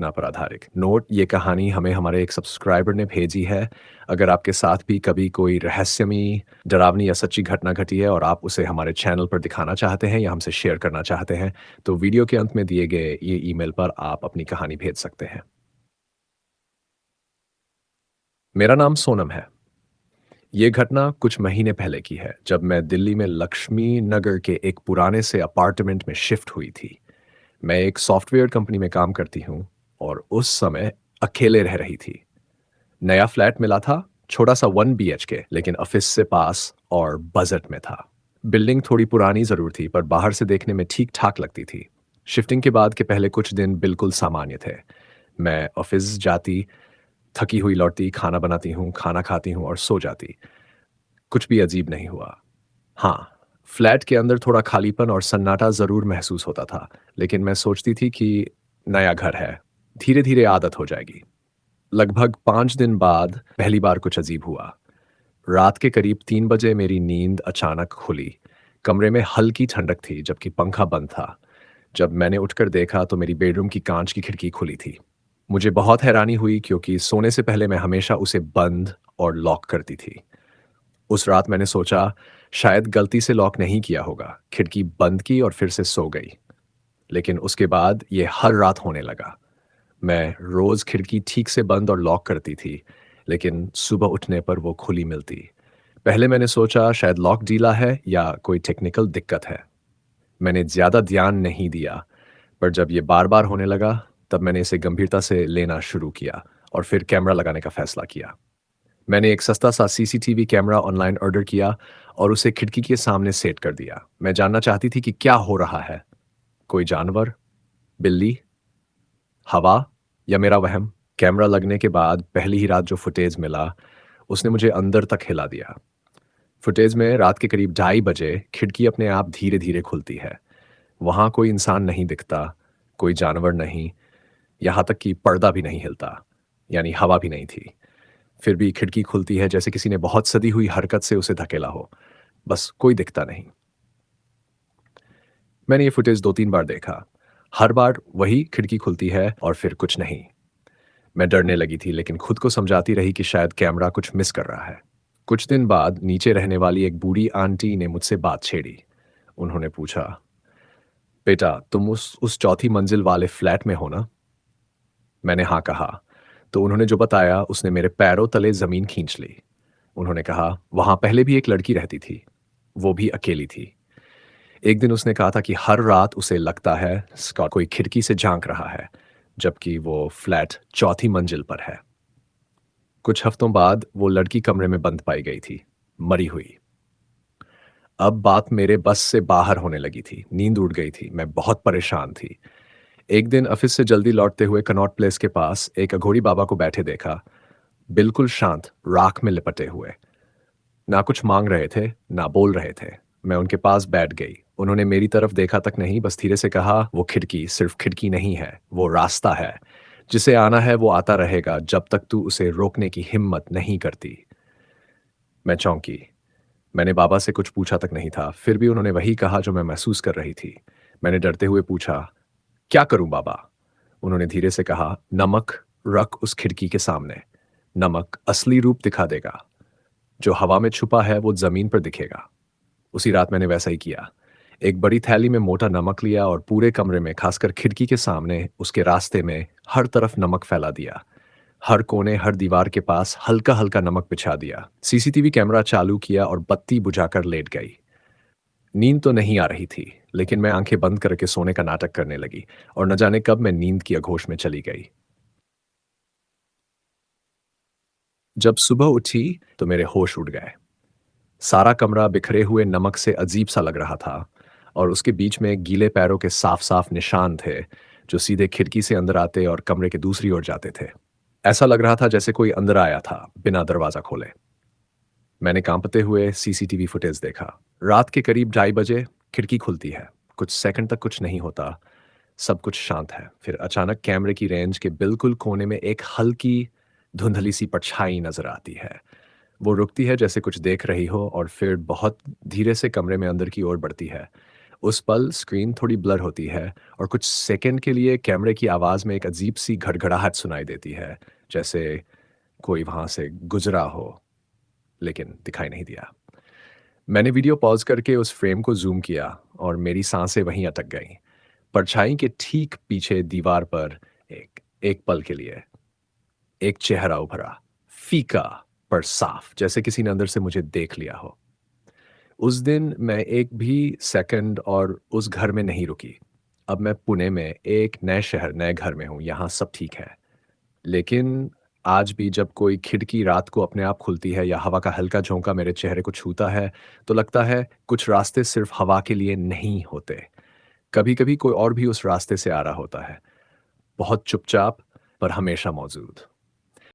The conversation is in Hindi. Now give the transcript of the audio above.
ना पर आधारित। नोट ये कहानी हमें हमारे एक सब्सक्राइबर ने भेजी है। अगर आपके साथ भी कभी कोई रहस्यमयी, डरावनी या सच्ची घटना घटी है और आप उसे हमारे चैनल पर दिखाना चाहते हैं या हमसे शेयर करना चाहते हैं, तो वीडियो के अंत में दिए गए ये ईमेल पर आप अपनी कहानी भेज सकते हैं। मेरा नाम सोनम है। ये घटना कुछ महीने पहले की है, जब मैं दिल्ली में लक्ष्मी नगर के एक पुराने से अपार्टमेंट में शिफ्ट हुई थी। मैं एक सॉफ्टवेयर कंपनी में काम करती हूँ और उस समय अकेले रह रही थी। नया फ्लैट मिला था, छोटा सा 1 बीएचके, लेकिन ऑफिस से पास और बजट में था। बिल्डिंग थोड़ी पुरानी ज़रूर थी, पर बाहर से देखने में ठीक-ठाक लगती थी। शिफ्टिंग के बाद के पहले कुछ दिन बिल्कुल सामान्य थे। मैं ऑफिस जाती, थकी हुई लौटती, खाना बनाती हूँ, खाना खाती हूँ और सो जाती। कुछ भी अजीब नहीं हुआ। हाँ, फ्लैट के अंदर थोड़ा खालीपन और सन्नाटा ज़रूर महसूस होता था, लेकिन मैं सोचती थी कि नया घर है, धीरे-धीरे आदत हो जाएगी। लगभग 5 दिन बाद पहली बार कुछ अजीब हुआ। रात के करीब 3 बजे मेरी नींद अचानक खुली। कमरे में हल्की ठंडक थी, जबकि पंखा बंद था। जब मैंने उठकर देखा तो मेरी बेडरूम की कांच की खिड़की खुली थी। मुझे बहुत हैरानी हुई, क्योंकि सोने से पहले मैं हमेशा उसे बंद और लॉक करती थी। उस रात मैंने सोचा, शायद गलती से लॉक नहीं किया होगा। खिड़की बंद की और फिर से सो गई। लेकिन उसके बाद ये हर रात होने लगा। मैं रोज़ खिड़की ठीक से बंद और लॉक करती थी, लेकिन सुबह उठने पर वो खुली मिलती। पहले मैंने सोचा शायद लॉक ढीला है या कोई टेक्निकल दिक्कत है। मैंने ज़्यादा ध्यान नहीं दिया, पर जब ये बार-बार होने लगा, तब मैंने इसे गंभीरता से लेना शुरू किया और फिर कैमरा लगाने का फैसला किया। मैंने एक सस्ता सा सीसीटीवी कैमरा ऑनलाइन ऑर्डर किया और उसे खिड़की के सामने सेट कर दिया। मैं जानना चाहती थी कि क्या हो रहा है। कोई जानवर, बिल्ली, हवा या मेरा वहम? कैमरा लगने के बाद पहली ही रात जो फुटेज मिला, उसने मुझे अंदर तक हिला दिया। फुटेज में रात के करीब 2:30 बजे खिड़की अपने आप धीरे-धीरे खुलती है। वहाँ कोई इंसान नहीं दिखता, कोई जानवर नहीं, यहाँ तक कि पर्दा भी नहीं हिलता, यानी हवा भी नहीं थी। फिर भी खिड़की खुलती है जैसे किसी ने बहुत सदी हुई हरकत से उसे धकेला हो। बस कोई दिखता नहीं। मैंने ये फुटेज 2-3 बार देखा। हर बार वही खिड़की खुलती है और फिर कुछ नहीं। मैं डरने लगी थी, लेकिन खुद को समझाती रही कि शायद कैमरा कुछ मिस कर रहा है। कुछ दिन बाद नीचे रहने वाली एक बूढ़ी आंटी ने मुझसे बात छेड़ी। उन्होंने पूछा, बेटा तुम उस चौथी मंजिल वाले फ्लैट में हो ना? मैंने हाँ कहा। तो उन्होंने जो बताया उसने मेरे पैरों तले जमीन खींच ली। उन्होंने कहा, वहां पहले भी एक लड़की रहती थी, वो भी अकेली थी। एक दिन उसने कहा था कि हर रात उसे लगता है स्कॉट कोई खिड़की से झांक रहा है, जबकि वो फ्लैट चौथी मंजिल पर है। कुछ हफ्तों बाद वो लड़की कमरे में बंद पाई गई थी, मरी हुई। अब बात मेरे बस से बाहर होने लगी थी। नींद उड़ गई थी, मैं बहुत परेशान थी। एक दिन ऑफिस से जल्दी लौटते हुए कनॉट प्लेस के पास एक अघोरी बाबा को बैठे देखा, बिल्कुल शांत, राख में लिपटे हुए। ना कुछ मांग रहे थे, ना बोल रहे थे। मैं उनके पास बैठ गई। उन्होंने मेरी तरफ देखा तक नहीं, बस धीरे से कहा, वो खिड़की सिर्फ खिड़की नहीं है, वो रास्ता है। जिसे आना है वो आता रहेगा, जब तक तू उसे रोकने की हिम्मत नहीं करती। मैं चौंकी। मैंने बाबा से कुछ पूछा तक नहीं था, फिर भी उन्होंने वही कहा जो मैं महसूस कर रही थी। मैंने डरते हुए पूछा, क्या करूं बाबा? उन्होंने धीरे से कहा, नमक रख उस खिड़की के सामने। नमक असली रूप दिखा देगा। जो हवा में छुपा है वो जमीन पर दिखेगा। उसी रात मैंने वैसा ही किया। एक बड़ी थैली में मोटा नमक लिया और पूरे कमरे में, खासकर खिड़की के सामने, उसके रास्ते में हर तरफ नमक फैला दिया। हर कोने, हर दीवार के पास हल्का-हल्का नमक बिछा दिया। सीसीटीवी कैमरा चालू किया और बत्ती बुझाकर लेट गई। नींद तो नहीं आ रही थी, लेकिन मैं आंखें बंद करके सोने का नाटक करने लगी और न जाने कब मैं नींद की आगोश में चली गई। जब सुबह उठी तो मेरे होश उड़ गए। सारा कमरा बिखरे हुए नमक से अजीब सा लग रहा था और उसके बीच में गीले पैरों के साफ-साफ निशान थे, जो सीधे खिड़की से अंदर आते और कमरे के दूसरी ओर जाते थे। ऐसा लग रहा था जैसे कोई अंदर आया था, बिना दरवाजा खोले। मैंने कांपते हुए सीसीटीवी फुटेज देखा। रात के करीब 2:30 बजे खिड़की खुलती है। कुछ सेकंड तक कुछ नहीं होता, सब कुछ शांत है। फिर अचानक कैमरे की रेंज के बिल्कुल कोने में एक हल्की, धुंधली सी परछाई नजर आती है। वो रुकती है जैसे कुछ देख रही हो और फिर बहुत धीरे से कमरे में अंदर की ओर बढ़ती है। उस पल स्क्रीन थोड़ी ब्लर होती है और कुछ सेकंड के लिए कैमरे की आवाज़ में एक अजीब-सी घड़घड़ाहट सुनाई देती है, जैसे कोई वहाँ से गुज़रा हो, लेकिन दिखाई नहीं दिया। मैंने वीडियो पॉज़ करके उस फ्रेम को ज़ूम किया और मेरी साँसें वहीं अटक गईं। परछाई के ठीक पीछे दीवार पर एक एक पल के लिए एक चेहरा उभरा, फीका पर साफ, जैसे किसी ने अंदर से मुझे देख लिया हो। उस दिन मैं एक भी सेकंड और उस घर में नहीं रुकी। अब मैं पुणे में एक नए शहर, नए घर में हूँ, यहाँ सब ठीक है। लेकिन आज भी जब कोई खिड़की रात को अपने आप खुलती है या हवा का हल्का झोंका मेरे चेहरे को छूता है, तो लगता है कुछ रास्ते सिर्फ हवा के लिए नहीं होते। कभी-कभी कोई और भी उस रास्ते से आ रहा होता है, बहुत चुपचाप पर हमेशा मौजूद।